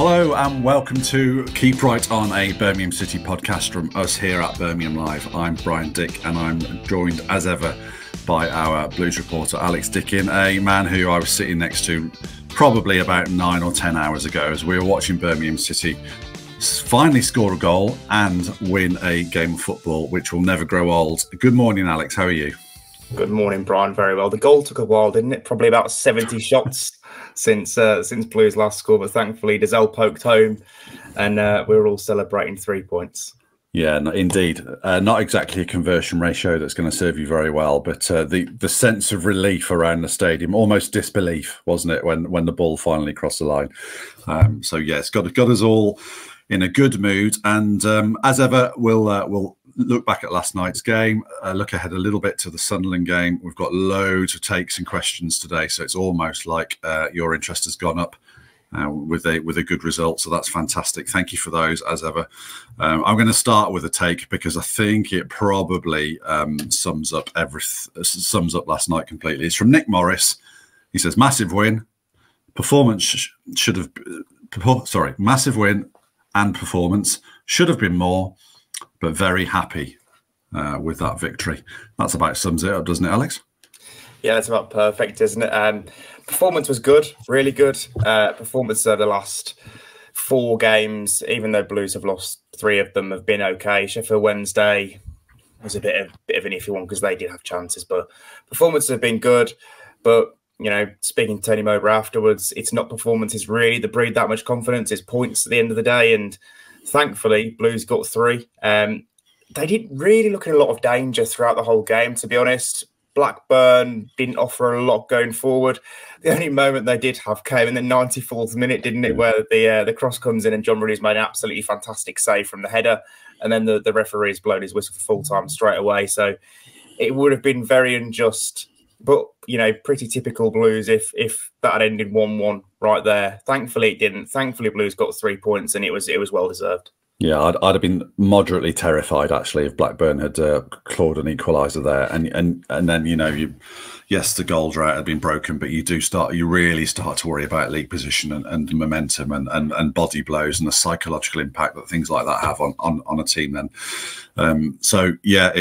Hello and welcome to Keep Right On, a Birmingham City podcast from us here at Birmingham Live. I'm Brian Dick and I'm joined as ever by our Blues reporter Alex Dicken, a man who I was sitting next to probably about 9 or 10 hours ago as we were watching Birmingham City finally score a goal and win a game of football which will never grow old. Good morning, Alex. How are you? Good morning, Brian. Very well. The goal took a while, didn't it? Probably about 70 shots since Blues last score, but thankfully Dazelle poked home and we were all celebrating 3 points. Yeah, indeed. Not exactly a conversion ratio that's going to serve you very well, but the sense of relief around the stadium, almost disbelief, wasn't it, when the ball finally crossed the line? So yeah, it's got us all in a good mood, and as ever, we'll look back at last night's game, look ahead a little bit to the Sunderland game. We've got loads of takes and questions today, so it's almost like your interest has gone up with a good result. So that's fantastic. Thank you for those, as ever. I'm going to start with a take because I think it probably sums up last night completely. It's from Nick Morris. He says, "Massive win. Massive win and performance should have been more, but very happy with that victory." That's about sums it up, doesn't it, Alex? Yeah, that's about perfect, isn't it? Performance was good, really good. Performance of the last 4 games, even though Blues have lost 3 of them, have been okay. Sheffield Wednesday was a bit of an iffy one because they did have chances, but performances have been good. But, you know, speaking to Tony Mowbray afterwards, it's not performances really that breed that much confidence. It's points at the end of the day, and thankfully, Blues got 3. They didn't really look in a lot of danger throughout the whole game, to be honest. Blackburn didn't offer a lot going forward. The only moment they did have came in the 94th minute, didn't it, where the cross comes in and John Ruddy's made an absolutely fantastic save from the header, and then the referee's blown his whistle for full time straight away. So it would have been very unjust, but, you know, pretty typical Blues if that had ended 1-1 right there. Thankfully, it didn't. Thankfully, Blues got 3 points, and it was well deserved. Yeah, I'd have been moderately terrified actually if Blackburn had clawed an equaliser there, and then, you know, yes, the goal drought had been broken, but you really start to worry about league position and momentum and body blows and the psychological impact that things like that have on a team. Then, so yeah,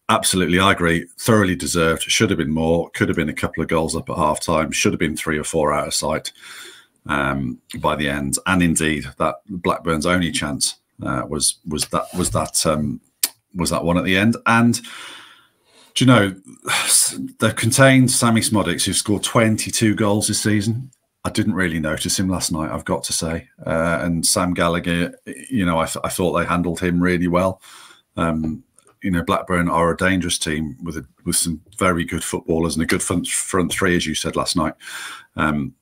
absolutely, I agree. Thoroughly deserved. Should have been more. Could have been a couple of goals up at half time. Should have been 3 or 4 out of sight by the end. And indeed, that Blackburn's only chance was that one at the end. And do you know, they've contained Sammy Smodics, who scored 22 goals this season. I didn't really notice him last night, I've got to say. And Sam Gallagher, you know, I thought they handled him really well. You know, Blackburn are a dangerous team with some very good footballers and a good front 3, as you said last night. And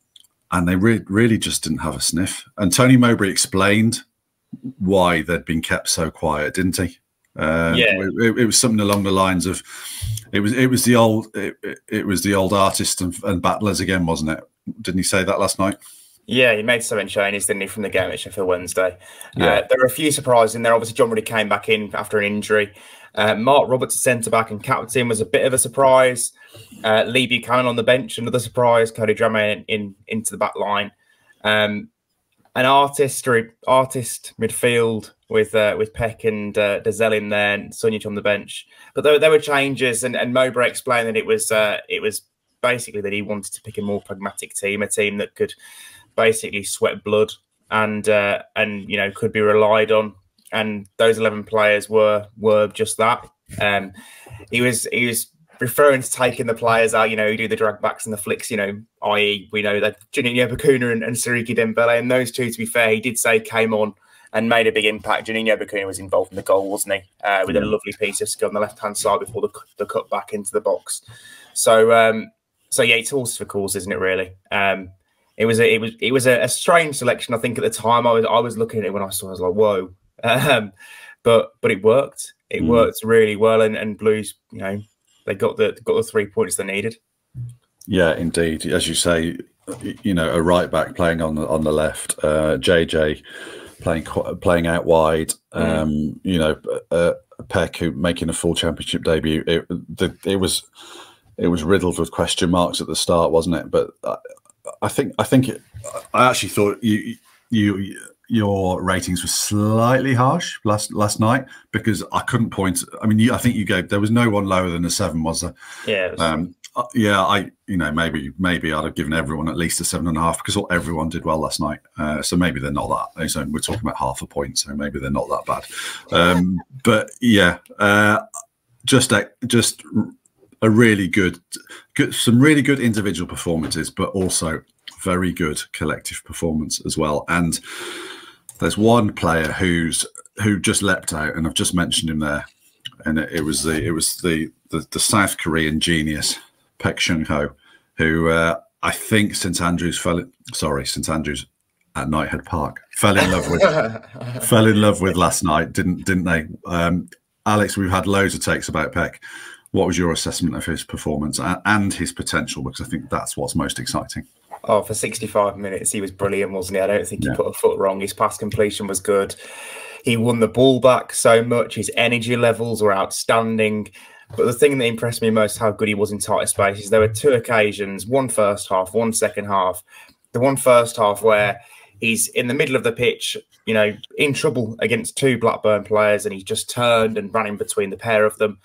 they really just didn't have a sniff. And Tony Mowbray explained why they'd been kept so quiet, didn't he? Yeah, it was something along the lines of it was the old artists and battlers again, wasn't it? Didn't he say that last night? Yeah, he made some changes, didn't he, from the game at Sheffield Wednesday? Yeah. There were a few surprises in there. Obviously, John Ruddy came back in after an injury. Mark Roberts, centre-back and captain, was a bit of a surprise. Lee Buchanan on the bench, another surprise. Cody Drame into the back line. An artist midfield with Paik and Dazelle in there, and Sunjic on the bench. But there were changes, and Mowbray explained that it was basically that he wanted to pick a more pragmatic team, a team that could basically sweat blood and you know, could be relied on. And those 11 players were just that. He was referring to taking the players out, you know, who do the drag backs and the flicks, you know, i.e. we know that Juninho Bacuna and Siriki Dembele, and those two, to be fair, he did say came on and made a big impact. Juninho Bacuna was involved in the goal, wasn't he? With a lovely piece of skill on the left-hand side before the cut back into the box. So yeah, it's horses for courses, isn't it, really? It was a strange selection, I think, at the time. I was looking at it when I saw it, I was like, whoa. But it worked. It worked really well, and Blues, you know, they got the 3 points they needed. Yeah, indeed. As you say, you know, a right back playing on the left, JJ playing out wide. You know, Peck making a full championship debut. It was riddled with question marks at the start, wasn't it? But I actually thought your ratings were slightly harsh last night, because I couldn't point. I mean, I think you gave, there was no one lower than a 7, was there? Yeah. Yeah, maybe I'd have given everyone at least a 7.5, because everyone did well last night. So maybe they're not that. So we're talking about half a point, so maybe they're not that bad. But yeah, just a really good, some really good individual performances, but also very good collective performance as well. And there's one player who just leapt out, and I've just mentioned him there, and it was the South Korean genius Paik Seung-ho, who I think St Andrews at Knighthead Park fell in love with last night, didn't they? Alex, we've had loads of takes about Paik. What was your assessment of his performance and his potential? Because I think that's what's most exciting. Oh, for 65 minutes, he was brilliant, wasn't he? I don't think he put a foot wrong. His pass completion was good. He won the ball back so much. His energy levels were outstanding. But the thing that impressed me most, how good he was in tighter spaces. There were 2 occasions, one first half, one second half. The one first half where he's in the middle of the pitch, you know, in trouble against 2 Blackburn players, and he just turned and ran in between the pair of them,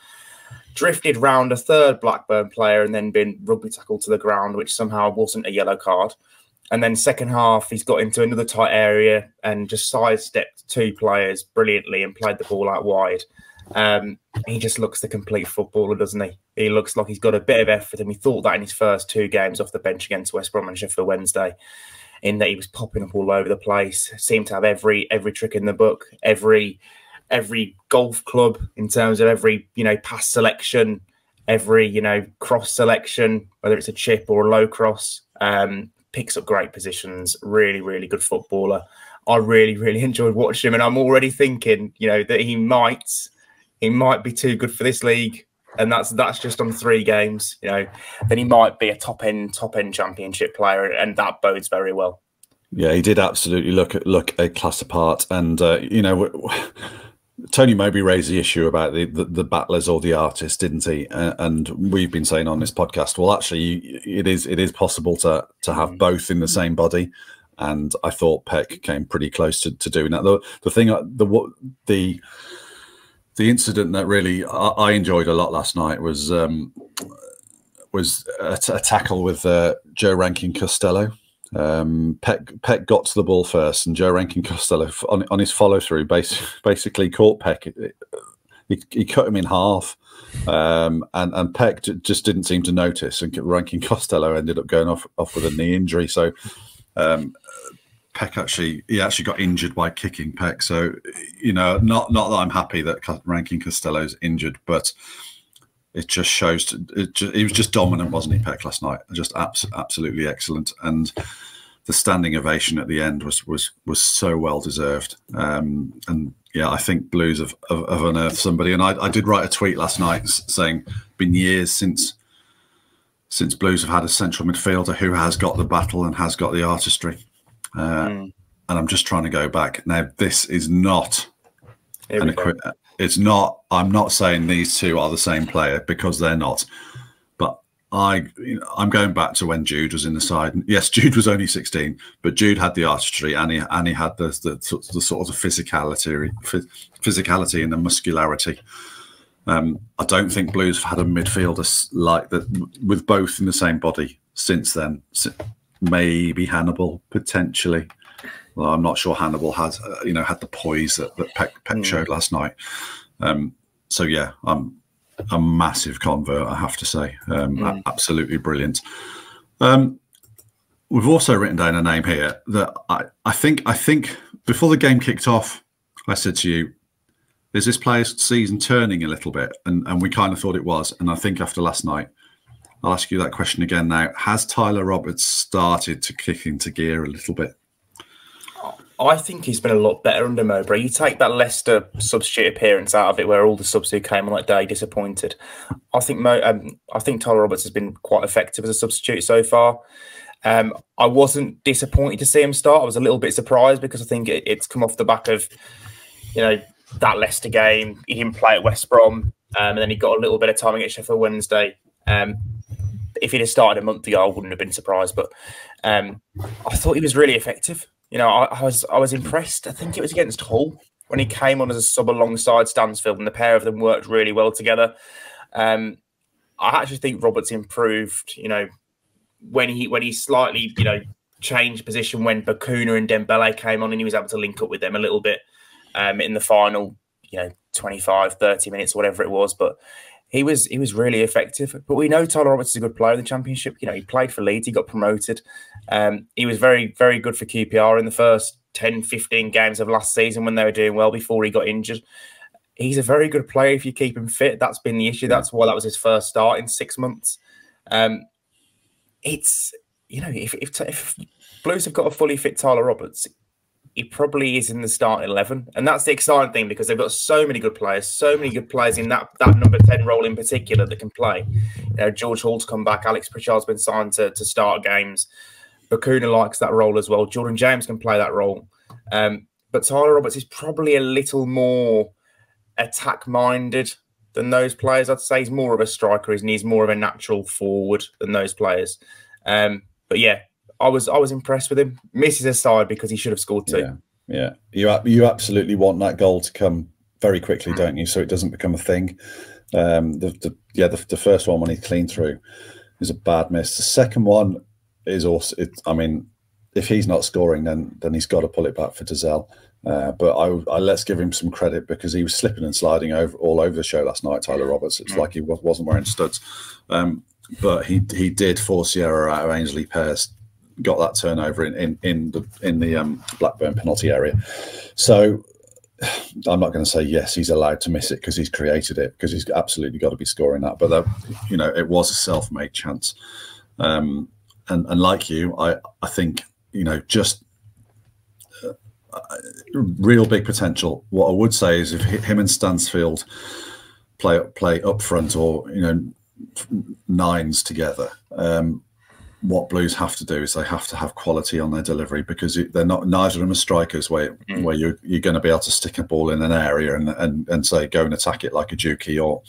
drifted round a 3rd Blackburn player, and then been rugby tackled to the ground, which somehow wasn't a yellow card. And then second half, he's got into another tight area and just sidestepped 2 players brilliantly and played the ball out wide. He just looks the complete footballer, doesn't he? He looks like he's got a bit of effort, and we thought that in his first 2 games off the bench against West Brom and Sheffield Wednesday, in that he was popping up all over the place, seemed to have every trick in the book, every golf club in terms of every, you know, pass selection, every, you know, cross selection, whether it's a chip or a low cross. Picks up great positions, really, really good footballer. I really, really enjoyed watching him, and I'm already thinking, you know, that he might be too good for this league, and that's just on 3 games, you know. Then he might be a top end championship player, and that bodes very well. Yeah, he did absolutely look a class apart, and you know, Tony Moby raised the issue about the battlers or the artists, didn't he? And we've been saying on this podcast, well, actually, it is possible to have both in the same body. And I thought Paik came pretty close to doing that. The incident that really I enjoyed a lot last night was a tackle with Joe Rankin Costello. Paik got to the ball first, and Joe Rankin Costello on his follow through basically caught Paik. He cut him in half, and Paik just didn't seem to notice, and Rankin Costello ended up going off with a knee injury. So Paik actually got injured by kicking Paik. So, you know, not that I'm happy that Rankin Costello's injured, but it just shows. He was just dominant, wasn't he, Paik, last night? Just absolutely excellent, and the standing ovation at the end was so well deserved. And yeah, I think Blues have unearthed somebody. And I did write a tweet last night saying, been years since Blues have had a central midfielder who has got the battle and has got the artistry. And I'm just trying to go back now. This is not it's not. I'm not saying these 2 are the same player, because they're not. But I'm going back to when Jude was in the side. Yes, Jude was only 16, but Jude had the artistry, and he had the sort of physicality and the muscularity. I don't think Blues have had a midfielder like that with both in the same body since then. Maybe Hannibal, potentially. Well, I'm not sure Hannibal had the poise that Paik showed last night. So yeah, I'm a massive convert, I have to say. Absolutely brilliant. We've also written down a name here that I think before the game kicked off, I said to you, is this player's season turning a little bit? And we kind of thought it was. And I think after last night, I'll ask you that question again now. Has Tyler Roberts started to kick into gear a little bit? I think he's been a lot better under Mowbray. You take that Leicester substitute appearance out of it, where all the subs who came on that day disappointed. I think Tyler Roberts has been quite effective as a substitute so far. I wasn't disappointed to see him start. I was a little bit surprised, because I think it's come off the back of, you know, that Leicester game. He didn't play at West Brom, and then he got a little bit of time against Sheffield Wednesday. If he'd have started a month ago, I wouldn't have been surprised. But I thought he was really effective. You know, I was impressed. I think it was against Hull when he came on as a sub alongside Stansfield, and the pair of them worked really well together. I actually think Roberts improved. You know, when he slightly changed position when Bakuna and Dembele came on, and he was able to link up with them a little bit in the final 25, 30 minutes, whatever it was. But he was really effective. But we know Tyler Roberts is a good player in the Championship. You know, he played for Leeds, he got promoted. He was very, very good for QPR in the first 10, 15 games of last season when they were doing well before he got injured. He's a very good player if you keep him fit. That's been the issue. That's why that was his first start in 6 months. It's, if Blues have got a fully fit Tyler Roberts, he probably is in the starting 11. And that's the exciting thing, because they've got so many good players in that number 10 role in particular that can play. George Hall's come back. Alex Pritchard's been signed to start games. Bakuna likes that role as well. Jordan James can play that role. But Tyler Roberts is probably a little more attack-minded than those players. I'd say he's more of a striker, and he's more of a natural forward than those players. But yeah, I was impressed with him. Misses aside, because he should have scored 2. Yeah. You absolutely want that goal to come very quickly, don't you? So it doesn't become a thing. The first one when he cleaned through is a bad miss. The second one is also. I mean, if he's not scoring, then he's got to pull it back for Dazelle. But I let's give him some credit, because he was slipping and sliding all over the show last night. Tyler Roberts. It's like he wasn't wearing studs, but he did force the error out of Ainsley Pearce. Got that turnover in the Blackburn penalty area. So I'm not going to say yes, he's allowed to miss it because he's created it, because he's absolutely got to be scoring that. But it was a self-made chance. And like you, I think just real big potential. What I would say is, if him and Stansfield play up front, or nines together, what Blues have to do is they have to have quality on their delivery, because they're not, neither of them are strikers where you're going to be able to stick a ball in an area and say go and attack it like a Juki, or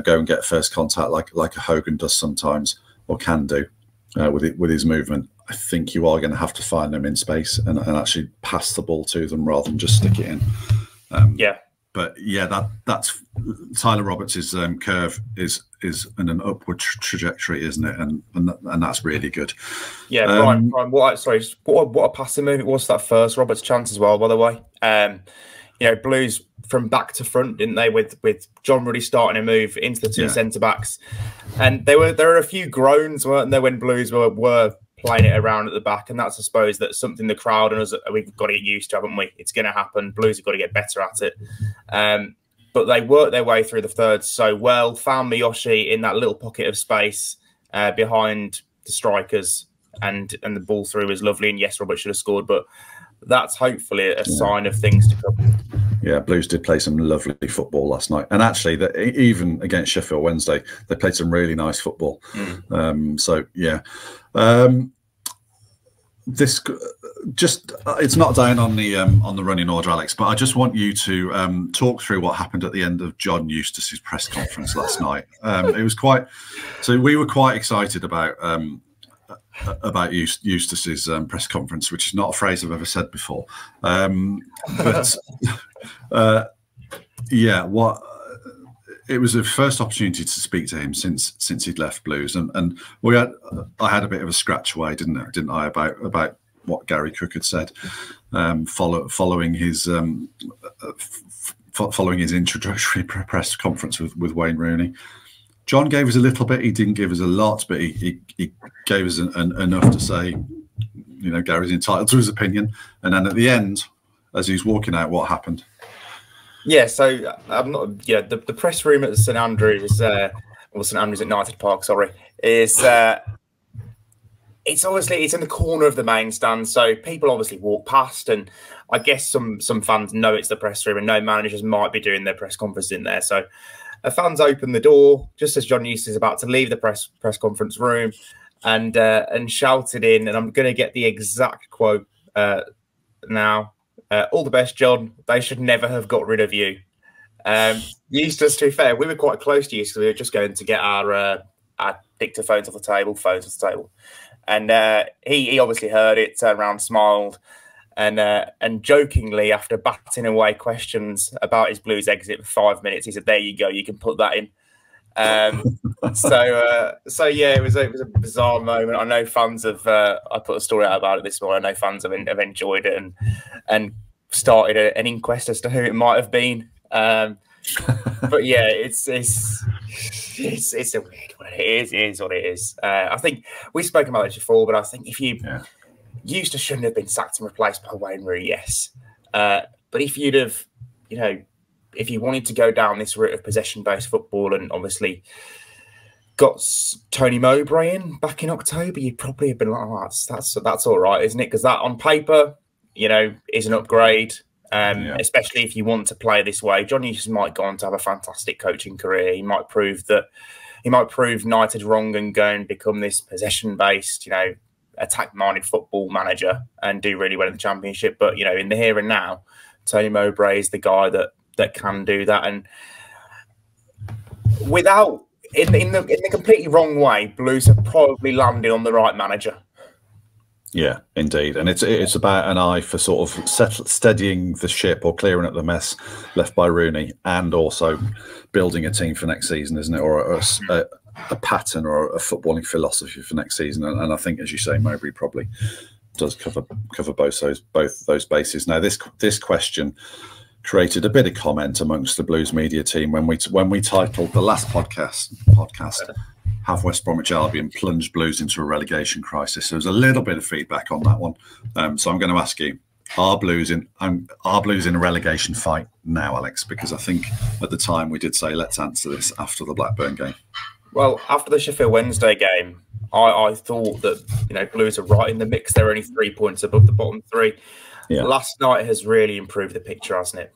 go and get first contact like a Hogan does sometimes, or can do with his movement. I think you are going to have to find them in space and actually pass the ball to them rather than just stick it in. But yeah, that's Tyler Roberts' curve is in an upward trajectory, isn't it? And that's really good. Yeah, Brian, what a passing move it was, that first Roberts chance as well, by the way. Blues from back to front, didn't they? With John Ruddy starting a move into the two centre backs, and there were a few groans, weren't there, when Blues were playing it around at the back, and that's, I suppose, that's something the crowd and us, we've got to get used to, haven't we? It's going to happen. Blues have got to get better at it. But they worked their way through the third so well, found Miyoshi in that little pocket of space behind the strikers, and the ball through was lovely. And yes, Robert should have scored, but that's hopefully a sign of things to come. Yeah, Blues did play some lovely football last night, and actually, even against Sheffield Wednesday, they played some really nice football. So yeah, this it's not down on the running order, Alex, but I just want you to talk through what happened at the end of John Eustace's press conference last night. It was we were quite excited about Eustace's press conference, which is not a phrase I've ever said before. But it was a first opportunity to speak to him since he'd left Blues, and I had a bit of a scratch away, didn't I, about what Gary Cook had said following his introductory press conference with Wayne Rooney. John gave us a little bit. He didn't give us a lot, but he gave us enough to say, Gary's entitled to his opinion. And then at the end, as he's walking out, what happened? Yeah, so I'm not. Yeah, the press room at St Andrews, St Andrews at United Park, sorry, is it's in the corner of the main stand, so people obviously walk past, and I guess some fans know it's the press room, and no managers might be doing their press conference in there. So fans open the door just as John Eustace is about to leave the press conference room, and shouted in, and I'm going to get the exact quote now. All the best, John. They should never have got rid of you. Eustace, to be fair, we were quite close to Eustace. We were just going to get our dictaphones off the table, phones off the table. And he obviously heard it, turned around, smiled, And jokingly, after batting away questions about his Blues exit for 5 minutes, he said, "There you go, you can put that in." So yeah, it was a bizarre moment. I know fans have. I put a story out about it this morning. I know fans have enjoyed it and started an inquest as to who it might have been. But yeah, it's a weird one. It is what it is. I think we've spoken about this before, but I think if you Eustace shouldn't have been sacked and replaced by Wayne Rooney, yes. But if you'd have, if you wanted to go down this route of possession-based football and obviously got Tony Mowbray in back in October, you'd probably have been like, "Oh, that's all right, isn't it?" Because that on paper, is an upgrade. Especially if you want to play this way. John Eustace might go on to have a fantastic coaching career. He might prove United wrong and go and become this possession-based, attack-minded football manager and do really well in the Championship. But in the here and now, Tony Mowbray is the guy that can do that. And without in the completely wrong way, Blues have probably landed on the right manager. Yeah, indeed. And it's about an eye for sort of steadying the ship or clearing up the mess left by Rooney, and also building a team for next season, isn't it? Or a pattern or a footballing philosophy for next season. And I think, as you say, Mowbray probably does cover both those bases. Now, this question created a bit of comment amongst the Blues media team when we titled the last podcast "Have West Bromwich Albion plunged Blues into a relegation crisis?" There was a little bit of feedback on that one, so I'm going to ask you: Are Blues in a relegation fight now, Alex? Because I think at the time we did say let's answer this after the Blackburn game. Well, after the Sheffield Wednesday game, I thought that Blues are right in the mix. They're only 3 points above the bottom three. Yeah. Last night has really improved the picture, hasn't it?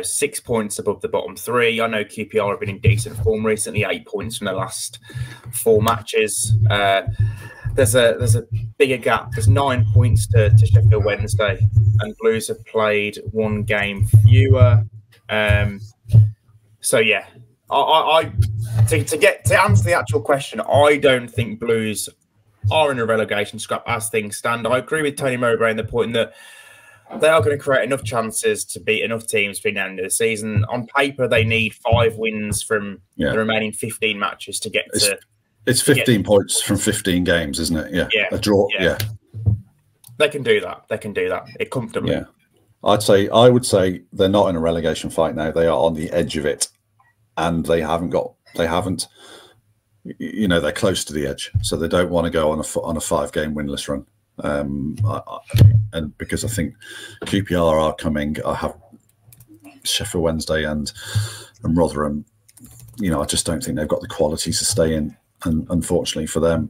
6 points above the bottom three. I know QPR have been in decent form recently, 8 points from the last 4 matches. There's a bigger gap. There's 9 points to Sheffield Wednesday, and Blues have played 1 game fewer. So yeah, to answer the actual question, I don't think Blues are in a relegation scrap as things stand. I agree with Tony Mowbray in the point that they are going to create enough chances to beat enough teams between the end of the season. On paper, they need 5 wins from the remaining 15 matches to get to. It's 15 points from 15 games, isn't it? Yeah. A draw. Yeah. They can do that. They can do that comfortably. Yeah. I would say they're not in a relegation fight now. They are on the edge of it, and they're close to the edge, so they don't want to go on a 5-game winless run. And because I think QPR are coming, I have Sheffield Wednesday and Rotherham. I just don't think they've got the quality to stay in. And unfortunately for them,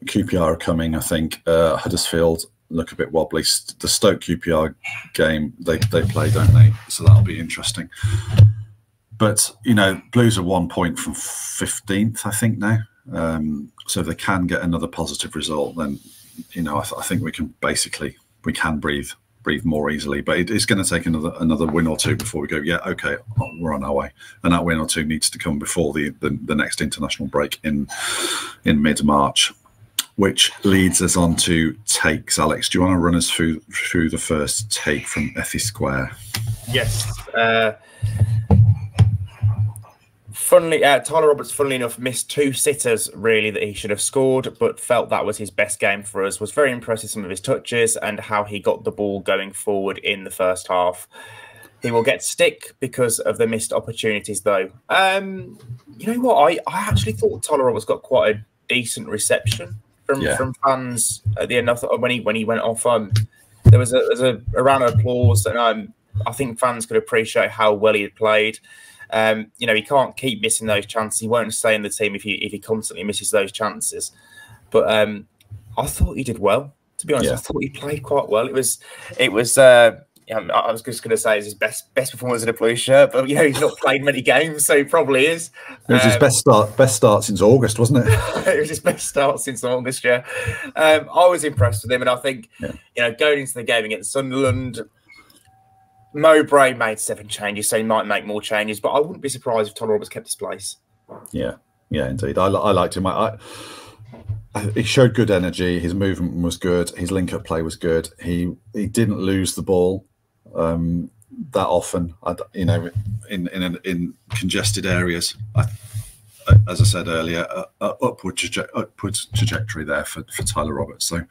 QPR are coming. I think Huddersfield look a bit wobbly. The Stoke QPR game they play, don't they? So that'll be interesting. But, Blues are 1 point from 15th, I think, now. So if they can get another positive result, then, I think we can breathe more easily. But it's going to take another win or two before we go, yeah, okay, we're on our way. And that win or two needs to come before the next international break in mid-March, which leads us on to takes. Alex, do you want to run us through the first take from Effie Square? Yes. Tyler Roberts, funnily enough, missed 2 sitters, really, that he should have scored, but felt that was his best game for us. Was very impressed with some of his touches and how he got the ball going forward in the first half. He will get stick because of the missed opportunities, though. You know what? I actually thought Tyler Roberts got quite a decent reception from fans at the end. I thought when he went off, there was a round of applause, and I think fans could appreciate how well he had played. He can't keep missing those chances. He won't stay in the team if he constantly misses those chances. But I thought he did well. To be honest, I thought he played quite well. It was. I was just going to say it's his best performance in a blue shirt, but he's not played many games, so he probably is. It was his best start since August, wasn't it? It was his best start since August. Yeah, I was impressed with him, and I think going into the game against Sunderland, Mowbray made 7 changes, so he might make more changes, but I wouldn't be surprised if Tyler Roberts kept his place. Yeah, indeed. I liked him. I he showed good energy. His movement was good. His link-up play was good. He didn't lose the ball that often. In congested areas. As I said earlier, upward trajectory there for Tyler Roberts. So,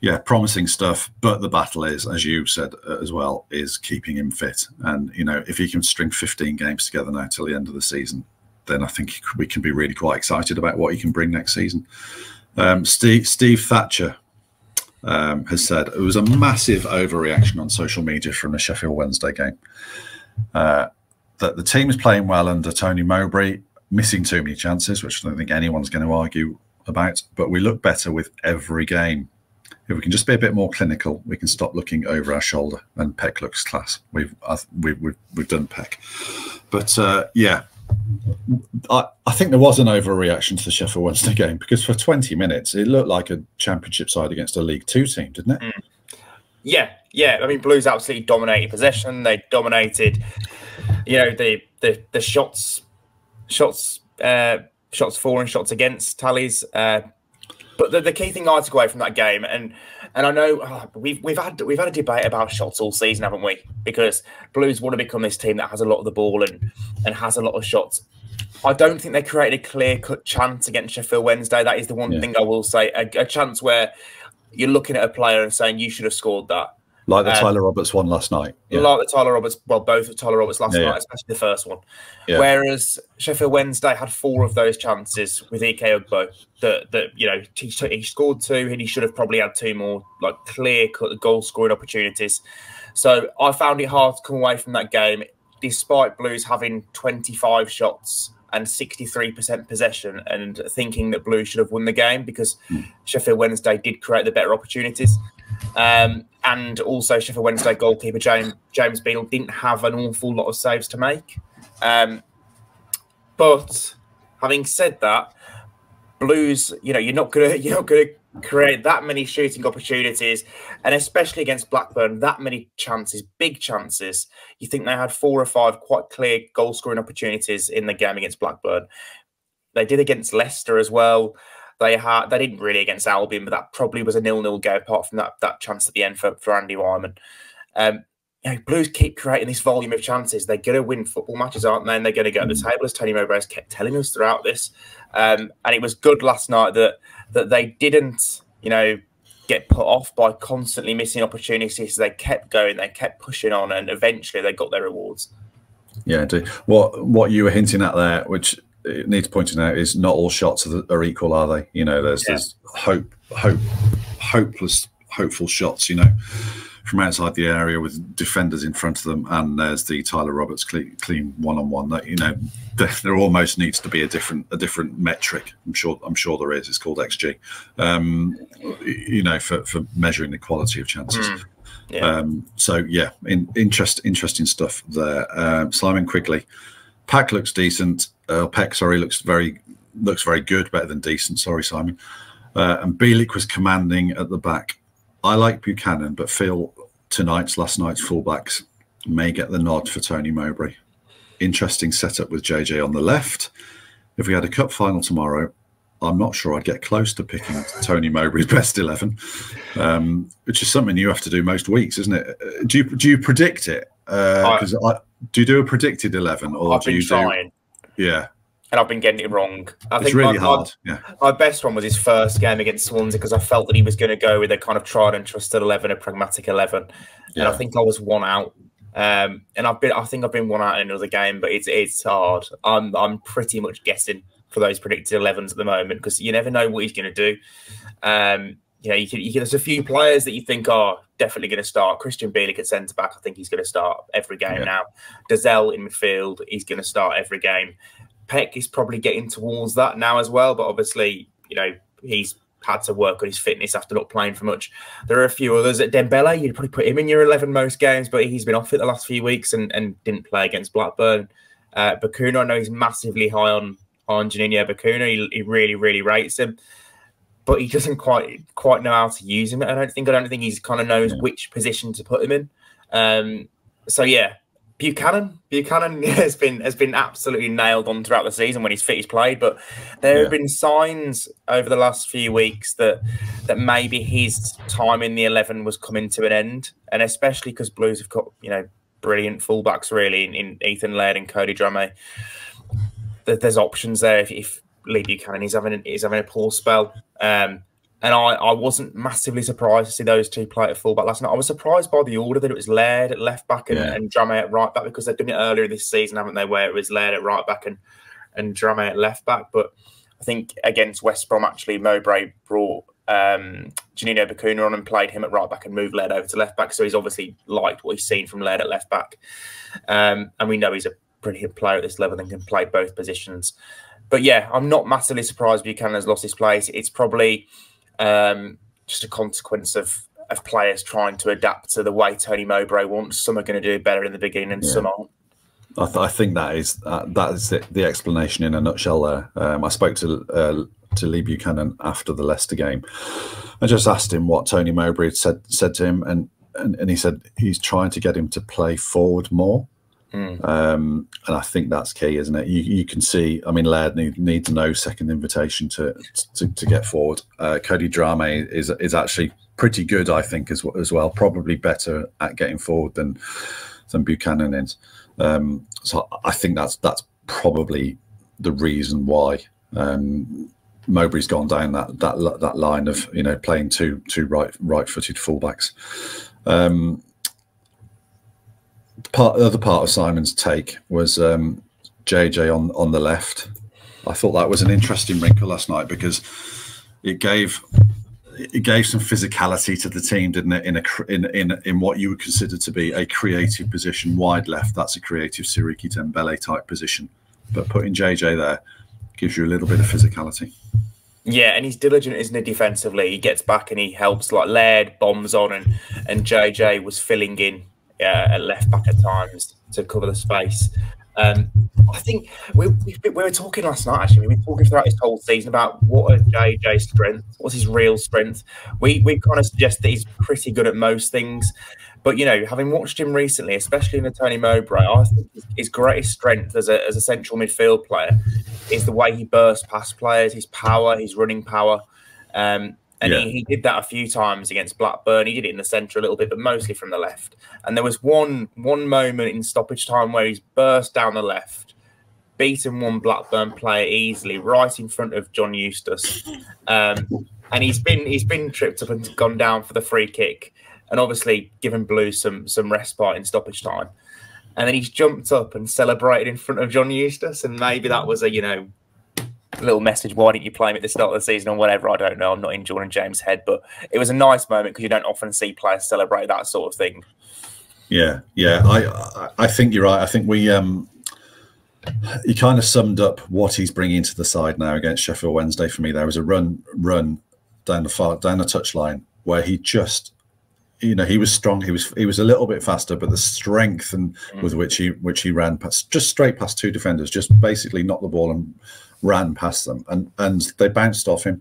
yeah, promising stuff. But the battle is, as you said as well, is keeping him fit. And if he can string 15 games together now till the end of the season, then I think we can be really quite excited about what he can bring next season. Steve Thatcher has said it was a massive overreaction on social media from the Sheffield Wednesday game. That the team is playing well under Tony Mowbray, missing too many chances, which I don't think anyone's going to argue about. But we look better with every game. If we can just be a bit more clinical, we can stop looking over our shoulder. And Paik looks class. We've done Paik, but yeah. I think there was an overreaction to the Sheffield Wednesday game because for 20 minutes it looked like a Championship side against a League Two team, didn't it? Yeah. I mean, Blues absolutely dominated possession. They dominated, the shots for and shots against tallies. But the key thing I took away from that game, and I know we've had a debate about shots all season, haven't we? Because Blues want to become this team that has a lot of the ball and has a lot of shots. I don't think they created a clear-cut chance against Sheffield Wednesday. That is the one thing I will say. A chance where you're looking at a player and saying you should have scored that. Like the Tyler Roberts one last night. Yeah. Like the Tyler Roberts, well, both of Tyler Roberts last night, especially the first one. Yeah. Whereas Sheffield Wednesday had 4 of those chances with Ike Ugbo that he scored 2 and he should have probably had 2 more like clear-cut goal-scoring opportunities. So I found it hard to come away from that game, despite Blues having 25 shots and 63% possession, and thinking that Blues should have won the game because Sheffield Wednesday did create the better opportunities. And also Sheffield Wednesday goalkeeper James Beadle didn't have an awful lot of saves to make. But having said that, Blues, you're not gonna create that many shooting opportunities, and especially against Blackburn, that many chances, big chances. You think they had 4 or 5 quite clear goal scoring opportunities in the game against Blackburn. They did against Leicester as well. They didn't really against Albion, but that probably was a 0-0 game apart from that chance at the end for Andy Wyman. Blues keep creating this volume of chances. They're going to win football matches, aren't they? And they're going to get at the table, as Tony Mowbray has kept telling us throughout this. And it was good last night that they didn't, get put off by constantly missing opportunities. They kept going, they kept pushing on, and eventually they got their rewards. Yeah, indeed. What you were hinting at there, which it needs pointing out, is not all shots are equal, are they? There's hopeful shots, from outside the area with defenders in front of them, and there's the Tyler Roberts clean one-on-one. That there almost needs to be a different metric. I'm sure there is. It's called XG. For measuring the quality of chances. Interesting stuff there. Simon, quickly. Paik looks decent. Paik, looks very good, better than decent. Sorry, Simon. And Bielik was commanding at the back. I like Buchanan, but feel last night's fullbacks may get the nod for Tony Mowbray. Interesting setup with JJ on the left. If we had a cup final tomorrow, I'm not sure I'd get close to picking Tony Mowbray's best 11, which is something you have to do most weeks, isn't it? Do you predict it? Do you do a predicted 11, or do you trying. Yeah. And I've been getting it wrong. I think really hard. My best one was his first game against Swansea, because I felt that he was going to go with a kind of tried and trusted 11, a pragmatic 11, and I think I was one out. And I think I've been one out in another game, but it's hard. I'm pretty much guessing for those predicted 11s at the moment, because you never know what he's going to do. There's a few players that you think are definitely going to start. Christian Bielik at centre back, I think he's going to start every game now. Dazelle in midfield, he's going to start every game. Paik is probably getting towards that now as well, but obviously, he's had to work on his fitness after not playing for much. There are a few others. At Dembele, you'd probably put him in your 11 most games, but he's been off it the last few weeks and didn't play against Blackburn. Bacuna, I know he's massively high on Juninho Bacuna. He really, really rates him, but he doesn't quite know how to use him. I don't think he kind of knows which position to put him in. Buchanan has been absolutely nailed on throughout the season. When he's fit, he's played. But there have been signs over the last few weeks that maybe his time in the 11 was coming to an end, and especially because Blues have got brilliant fullbacks really in Ethan Laird and Cody Drameh. There's options there if Lee Buchanan is having a poor spell. And I wasn't massively surprised to see those two play at fullback last night. I was surprised by the order that it was Laird at left back and Drameh at right back, because they've done it earlier this season, haven't they, where it was Laird at right back and Drameh at left back. But I think against West Brom, actually, Mowbray brought Janino Bacuna on and played him at right back and moved Laird over to left back. So he's obviously liked what he's seen from Laird at left back. And we know he's a brilliant player at this level and can play both positions. But yeah, I'm not massively surprised Buchanan has lost his place. It's probably just a consequence of players trying to adapt to the way Tony Mowbray wants. Some are going to do better in the beginning and some aren't. I think that is the explanation in a nutshell there. I spoke to Lee Buchanan after the Leicester game. I just asked him what Tony Mowbray had said to him, and he said he's trying to get him to play forward more. And I think that's key, isn't it? You can see, I mean, Laird needs no second invitation to get forward. Cody Drameh is actually pretty good, I think, as well. Probably better at getting forward than Buchanan is. So I think that's probably the reason why Mowbray's gone down that line of playing two right-footed fullbacks. The other part of Simon's take was JJ on the left. I thought that was an interesting wrinkle last night because it gave some physicality to the team, didn't it? In what you would consider to be a creative position, wide left. That's a creative Siriki Dembele type position, but putting JJ there gives you a little bit of physicality. Yeah, and he's diligent, isn't he, defensively? He gets back and he helps, like Laird bombs on, and JJ was filling in at left back at times to cover the space. I think we were talking last night, actually. We were talking throughout this whole season about what are JJ's strengths, what's his real strength. We kind of suggest that he's pretty good at most things. But, having watched him recently, especially in the Tony Mowbray, I think his greatest strength as a central midfield player is the way he bursts past players, his power, his running power. He did that a few times against Blackburn. He did it in the centre a little bit, but mostly from the left. And there was one moment in stoppage time where he's burst down the left, beaten one Blackburn player easily, right in front of John Eustace. And he's been tripped up and gone down for the free kick, and obviously given Blue some respite in stoppage time. And then he's jumped up and celebrated in front of John Eustace, and maybe that was a little message, why didn't you play him at the start of the season or whatever, I don't know. I'm not in Jordan James' head, but it was a nice moment because you don't often see players celebrate that sort of thing. Yeah. I think you're right. I think he kind of summed up what he's bringing to the side now against Sheffield Wednesday for me. There was a run down the touchline where he just, he was strong. He was a little bit faster, but the strength with which he ran just straight past two defenders, just basically knocked the ball and ran past them, and they bounced off him.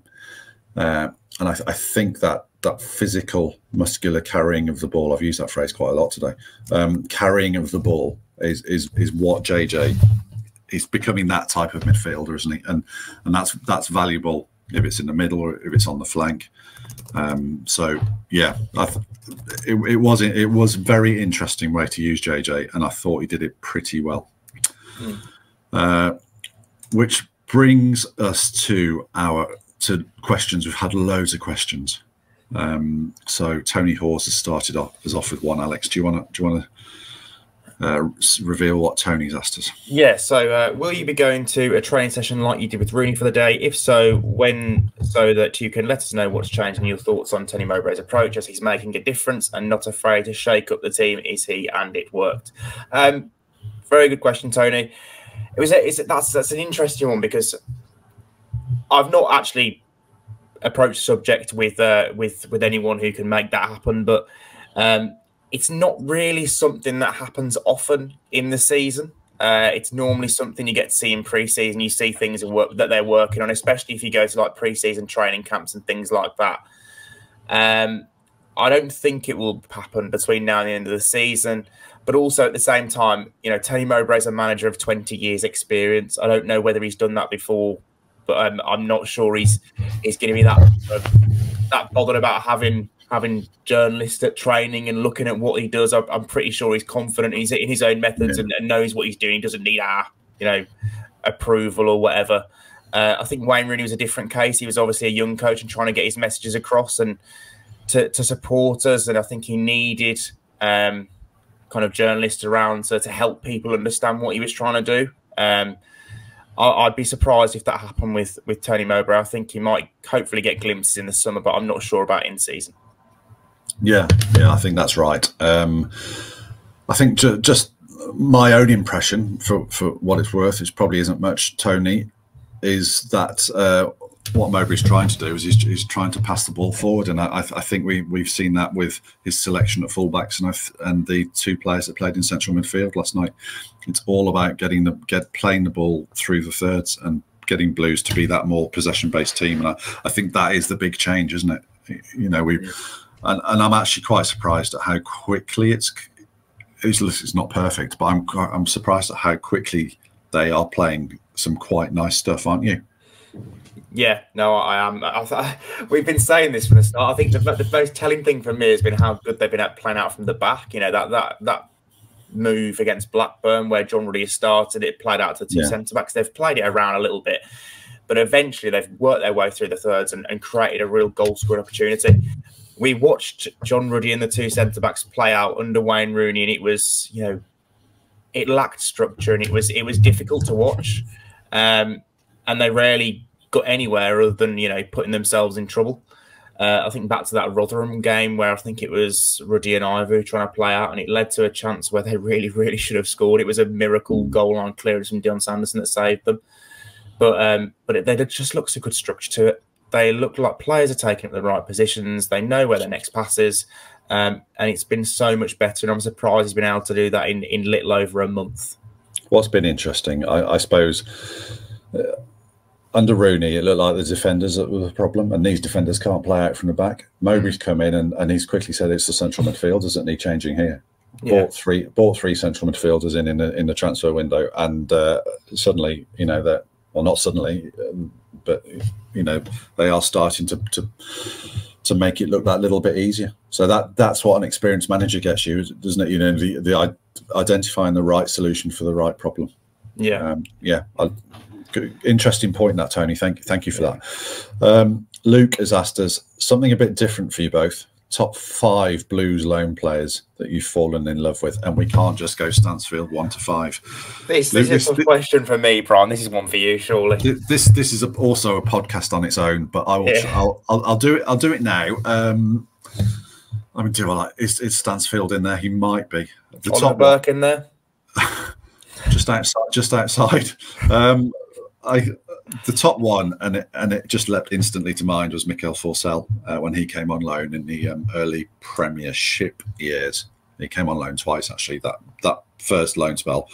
And I think that physical, muscular carrying of the ball, I've used that phrase quite a lot today, carrying of the ball is what JJ is becoming, that type of midfielder, isn't he? And that's valuable if it's in the middle or if it's on the flank. So yeah, it was a very interesting way to use JJ, and I thought he did it pretty well. Which brings us to questions. We've had loads of questions. So Tony Hawes has started off with one. Alex, do you want to reveal what Tony's asked us? Yeah. So, will you be going to a training session like you did with Rooney for the day? If so, when? So that you can let us know what's changed and your thoughts on Tony Mowbray's approach, as he's making a difference and not afraid to shake up the team. Is he? And it worked. Very good question, Tony. That's an interesting one, because I've not actually approached the subject with anyone who can make that happen, but it's not really something that happens often in the season. It's normally something you get to see in pre-season. You see things that they're working on, especially if you go to like pre-season training camps and things like that. I don't think it will happen between now and the end of the season, But also at the same time, you know, Tony Mowbray's a manager of 20 years experience. I don't know whether he's done that before, but I'm not sure he's going to be that bothered about having journalists at training and looking at what he does. I'm pretty sure he's confident in his own methods and knows what he's doing. He doesn't need our, you know, approval or whatever. I think Wayne Rooney was a different case. He was obviously a young coach and trying to get his messages across and to support us. And I think he needed kind of journalists around to help people understand what he was trying to do. I'd be surprised if that happened with Tony Mowbray. I think he might hopefully get glimpses in the summer, but I'm not sure about in season. Yeah, I think that's right. I think just my own impression, for what it's worth, it probably isn't much, Tony, is that what Mowbray's trying to do is he's trying to pass the ball forward, and I think we've seen that with his selection at fullbacks and the two players that played in central midfield last night. It's all about playing the ball through the thirds and getting Blues to be that more possession-based team, and I think that is the big change, isn't it? You know, and I'm actually quite surprised at how quickly it's not perfect, but I'm surprised at how quickly they are playing some quite nice stuff, aren't you? Yeah, no, I am. We've been saying this from the start. I think the most telling thing for me has been how good they've been at playing out from the back. You know, that move against Blackburn where John Ruddy has started, it played out to the two centre-backs. They've played it around a little bit, but eventually they've worked their way through the thirds and created a real goal-scoring opportunity. We watched John Ruddy and the two centre-backs play out under Wayne Rooney, and it was, you know, it lacked structure and it was difficult to watch. And they rarely got anywhere other than, you know, putting themselves in trouble. I think back to that Rotherham game where I think it was Ruddy and Ivory trying to play out, and it led to a chance where they really, really should have scored. It was a miracle goal line clearance from Dion Sanderson that saved them. But they just looks a good structure to it. They look like players are taking up the right positions. They know where their next pass is. And it's been so much better. And I'm surprised he's been able to do that in little over a month. What's been interesting, I suppose, under Rooney, it looked like the defenders that were the problem, and these defenders can't play out from the back. Mowbray's come in and he's quickly said it's the central midfielders that need changing here. Yeah. Bought three central midfielders in the transfer window, and suddenly, you know, that, well, not suddenly, but you know, they are starting to make it look that little bit easier. So that's what an experienced manager gets you, doesn't it? You know, the identifying the right solution for the right problem. Yeah, interesting point, that, Tony. Thank you for that. Luke has asked us something a bit different for you both. Top 5 Blues loan players that you've fallen in love with, and we can't just go Stansfield 1 to 5. This is a question for me, Brian. This is one for you, surely. This is also a podcast on its own, but I will. Yeah. I'll do it. I'll do it now. I mean, is Stansfield in there? He might be. The top Burke in there. Just outside. The top one, and it just leapt instantly to mind, was Mikel Forsell when he came on loan in the early Premiership years. He came on loan twice, actually. That first loan spell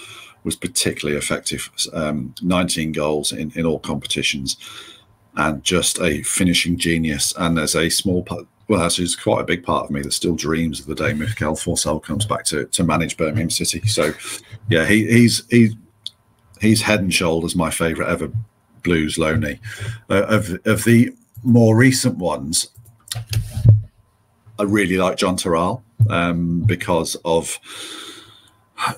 was particularly effective. 19 goals in all competitions, and just a finishing genius. And there's a small part, well, actually, it's quite a big part of me that still dreams of the day Mikel Forsell comes back to manage Birmingham City. So, yeah, he's head and shoulders my favourite ever Blues loanee. Of the more recent ones, I really like John Terrell because of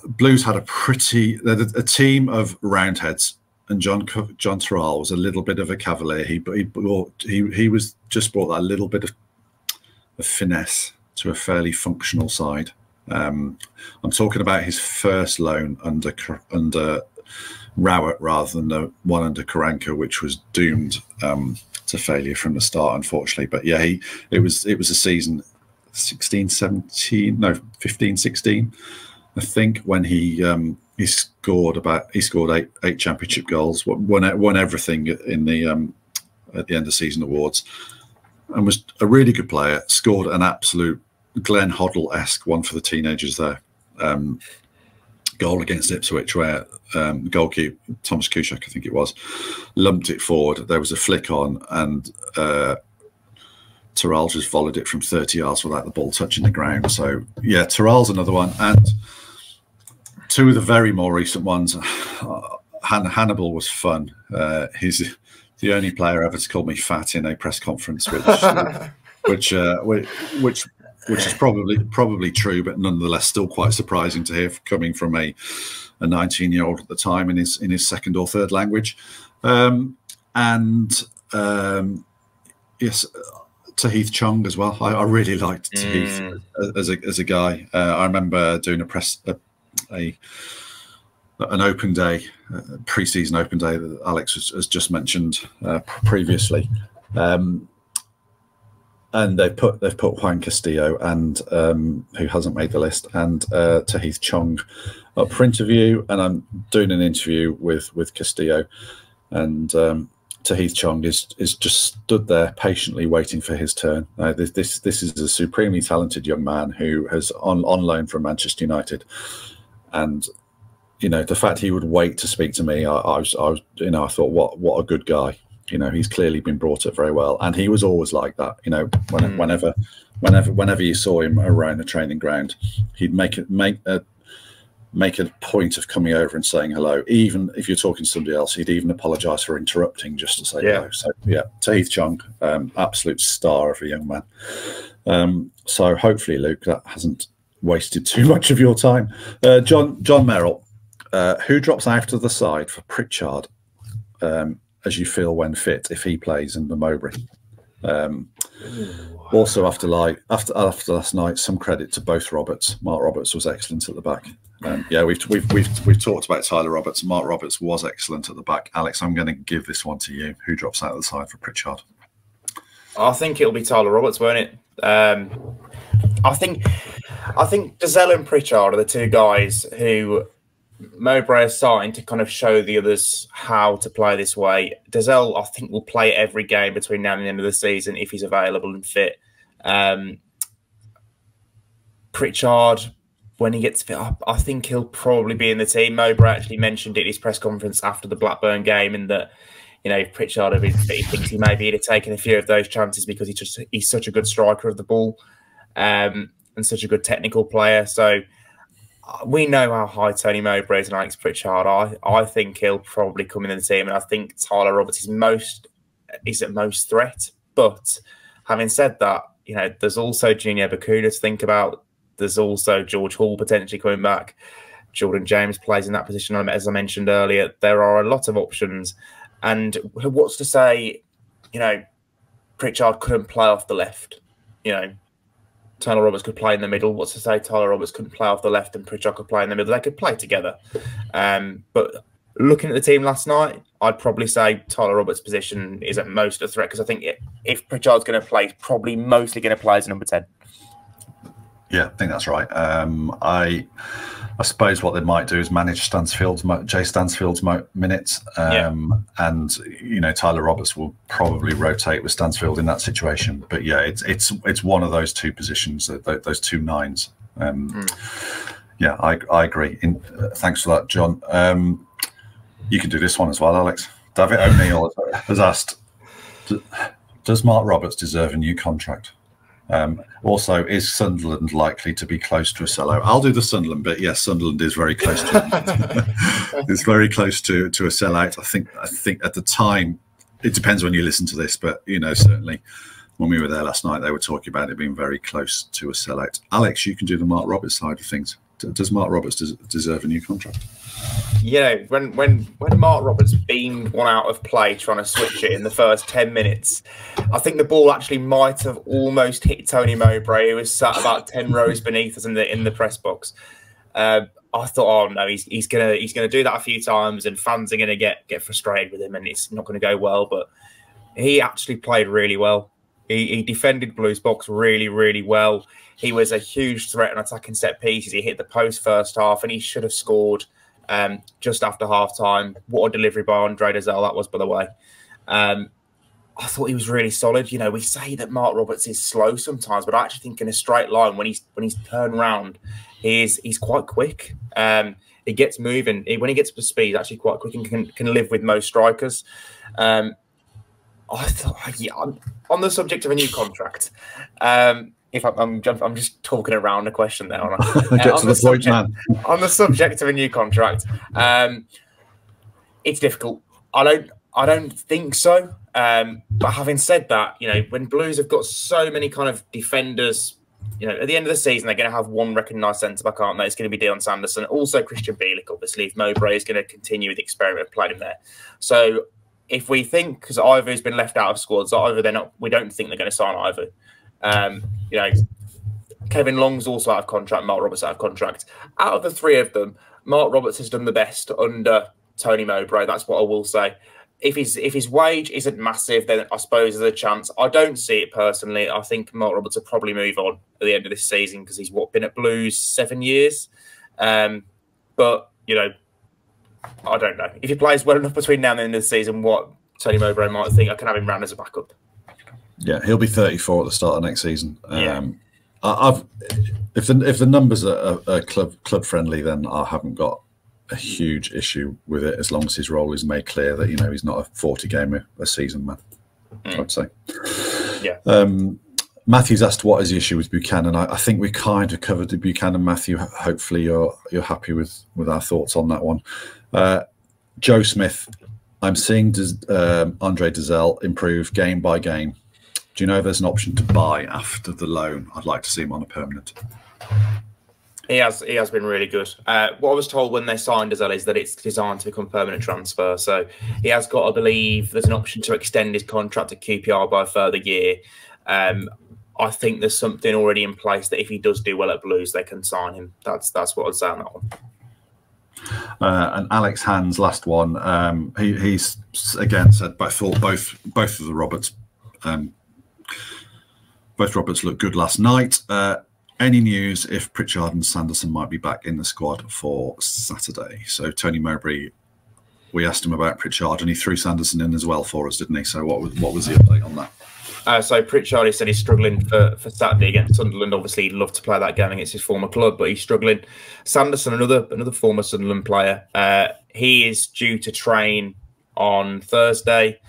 Blues had a team of roundheads, and John Terrell was a little bit of a cavalier. He brought that little bit of finesse to a fairly functional side. I'm talking about his first loan under Rowett rather than the one under Karanka, which was doomed to failure from the start, unfortunately. But yeah, it was a season 15-16, I think, when he scored eight championship goals, won everything in the at the end of season awards, and was a really good player. Scored an absolute Glenn Hoddle-esque one for the teenagers there. Goal against Ipswich where goalkeeper Thomas Kuszak, I think it was, lumped it forward. There was a flick on, and Terrell just volleyed it from 30 yards without the ball touching the ground. So yeah, Terrell's another one. And two of the very more recent ones. Hannibal was fun. He's the only player ever to call me fat in a press conference, which is probably true, but nonetheless still quite surprising to hear coming from a 19-year-old at the time in his second or third language. Yes, Tahith Chong as well. I really liked Tahith as a guy. I remember doing an open day, pre-season open day that Alex has just mentioned previously, and they've put Juan Castillo and who hasn't made the list, and Tahith Chong up for interview, and I'm doing an interview with Castillo, and Tahith Chong is just stood there patiently waiting for his turn. This is a supremely talented young man who has on loan from Manchester United, and the fact he would wait to speak to me, I thought, what a good guy. He's clearly been brought up very well, and he was always like that. Whenever you saw him around the training ground, he'd make a point of coming over and saying hello. Even if you're talking to somebody else, he'd even apologise for interrupting just to say hello. So yeah, Tahith Chong, absolute star of a young man. So hopefully, Luke, that hasn't wasted too much of your time. John Merrill, who drops out of the side for Pritchard, as you feel when fit, if he plays in the Mowbray? Also, after last night, some credit to both Roberts. Mark Roberts was excellent at the back. We've talked about Tyler Roberts. Mark Roberts was excellent at the back. Alex, I'm going to give this one to you. Who drops out of the side for Pritchard? I think it'll be Tyler Roberts, won't it? I think Dizel and Pritchard are the two guys who Mowbray has signed to kind of show the others how to play this way. Dizel, I think, will play every game between now and the end of the season if he's available and fit. Pritchard, when he gets fit, I think he'll probably be in the team. Mowbray actually mentioned it in his press conference after the Blackburn game, and that if Pritchard had been fit, he thinks he maybe he'd have taken a few of those chances because he's such a good striker of the ball and such a good technical player. So we know how high Tony Mowbray is and Alex Pritchard. I think he'll probably come in the team, and I think Tyler Roberts is at most threat. But having said that, there's also Junior Bakuna to think about. There's also George Hall potentially coming back. Jordan James plays in that position, as I mentioned earlier. There are a lot of options. And what's to say, Pritchard couldn't play off the left? Tyler Roberts could play in the middle. What's to say Tyler Roberts couldn't play off the left and Pritchard could play in the middle? They could play together. But looking at the team last night, I'd probably say Tyler Roberts' position is at most a threat, because I think if Pritchard's going to play, he's probably mostly going to play as a number 10. Yeah, I think that's right. I suppose what they might do is manage Jay Stansfield's minutes, and Tyler Roberts will probably rotate with Stansfield in that situation. But yeah, it's one of those two positions, those two nines. Yeah, I agree. Thanks for that, John. You can do this one as well, Alex. David O'Neill has asked, does Mark Roberts deserve a new contract? Also, is Sunderland likely to be close to a sellout? I'll do the Sunderland bit. Yes, Sunderland is very close to it's very close to a sellout. I think at the time, it depends when you listen to this, but certainly when we were there last night, they were talking about it being very close to a sellout. Alex, you can do the Mark Roberts side of things. Does Mark Roberts deserve a new contract? When Mark Roberts beamed one out of play trying to switch it in the first 10 minutes, I think the ball actually might have almost hit Tony Mowbray, who was sat about 10 rows beneath us in the press box. I thought, oh no, he's gonna do that a few times, and fans are gonna get frustrated with him, and it's not going to go well. But he actually played really well. He defended Blues box really, really well. He was a huge threat on attacking set pieces. He hit the post first half, and he should have scored just after half time. What a delivery by Andre Dizel that was, by the way. I thought he was really solid. We say that Mark Roberts is slow sometimes, but I actually think in a straight line, when he's turned round, he's quite quick. He gets moving. When he gets up to speed, he's actually quite quick and can live with most strikers. I thought, on the subject of a new contract, if I'm just talking around a question there. Get to the point, man. On the subject of a new contract, it's difficult. I don't think so. But having said that, you know, when Blues have got so many kind of defenders, you know, at the end of the season, they're going to have one recognised centre-back, aren't they? It's going to be Dion Sanderson. Also Christian Bielik, obviously, if Mowbray is going to continue with the experiment of playing him there. So if we think, because Ivor's been left out of squads, we don't think they're going to sign Ivor. You know, Kevin Long's also out of contract, Mark Roberts out of contract. Out of the three of them, Mark Roberts has done the best under Tony Mowbray. That's what I will say. If his wage isn't massive, then I suppose there's a chance. I don't see it personally. I think Mark Roberts will probably move on at the end of this season because he's been at Blues 7 years. But, you know, I don't know. If he plays well enough between now and the end of the season, what Tony Mowbray might think, I can have him round as a backup. Yeah, he'll be 34 at the start of next season. If the numbers are club friendly, then I haven't got a huge issue with it as long as his role is made clear that, you know, he's not a 40 game a season man. I'd say. Yeah. Matthew's asked what is the issue with Buchanan. I think we kind of covered the Buchanan, Matthew. Hopefully you're happy with our thoughts on that one. Joe Smith, I'm seeing Andre Dazelle improve game by game. Do you know if there's an option to buy after the loan? I'd like to see him on a permanent. He has been really good. What I was told when they signed Dazelle is that it's designed to become a permanent transfer. So he has got, I believe, there's an option to extend his contract at QPR by a further year. I think there's something already in place that if he does do well at Blues, they can sign him. That's what I'd say on that one. And Alex Hand's last one. He's again said both of the Roberts. Both Roberts looked good last night. Any news if Pritchard and Sanderson might be back in the squad for Saturday? So Tony Mowbray, we asked him about Pritchard and he threw Sanderson in as well for us, didn't he? So what was the update on that? So Pritchard, he said he's struggling for Saturday against Sunderland. Obviously, he'd love to play that game against his former club, but he's struggling. Sanderson, another former Sunderland player, he is due to train on Thursday.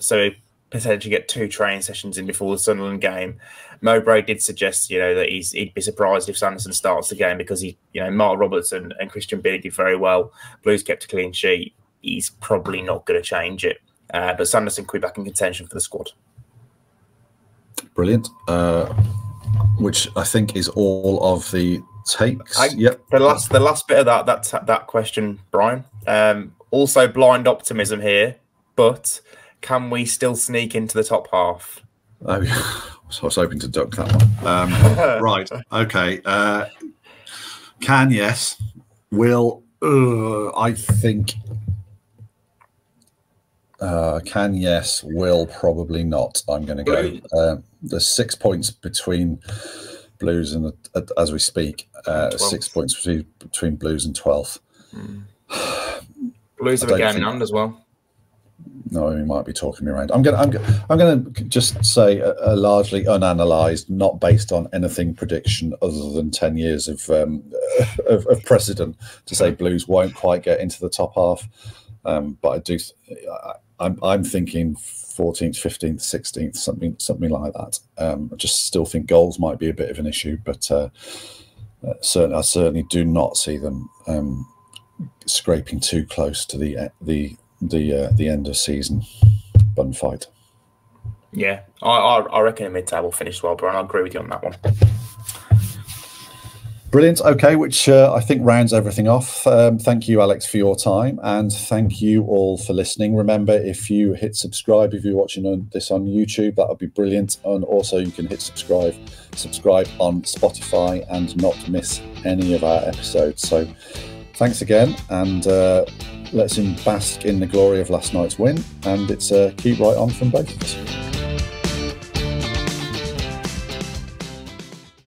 So potentially get 2 training sessions in before the Sunderland game. Mowbray did suggest, you know, that he'd be surprised if Sanderson starts the game because Mark Roberts and Christian Bielik did very well. Blues kept a clean sheet. He's probably not going to change it. But Sanderson could be back in contention for the squad. Brilliant. Which I think is all of the takes. Yep. The last bit of that question, Brian. Also blind optimism here, but can we still sneak into the top half? Oh, so I was hoping to duck that one. Right. Okay. Can, yes. Will, I think. Can, yes. Will, probably not. I'm going to go. There's 6 points between Blues and, as we speak, 6 points between Blues and 12th. Blues have a game in hand as well. No, he might be talking me around. I'm going to just say a largely unanalyzed, not based on anything prediction other than 10 years of precedent to say Blues won't quite get into the top half. But I'm thinking 14th, 15th, 16th, something like that. I just still think goals might be a bit of an issue, but I certainly do not see them scraping too close to the end of season bun fight. Yeah, I reckon a mid-table finish well, Brian. I agree with you on that one. Brilliant. Okay, which I think rounds everything off. Thank you, Alex, for your time, and thank you all for listening. Remember, if you hit subscribe, if you're watching this on YouTube, that would be brilliant. And also, you can hit subscribe on Spotify and not miss any of our episodes. So, thanks again, and let's bask in the glory of last night's win. And it's keep right on from both of us.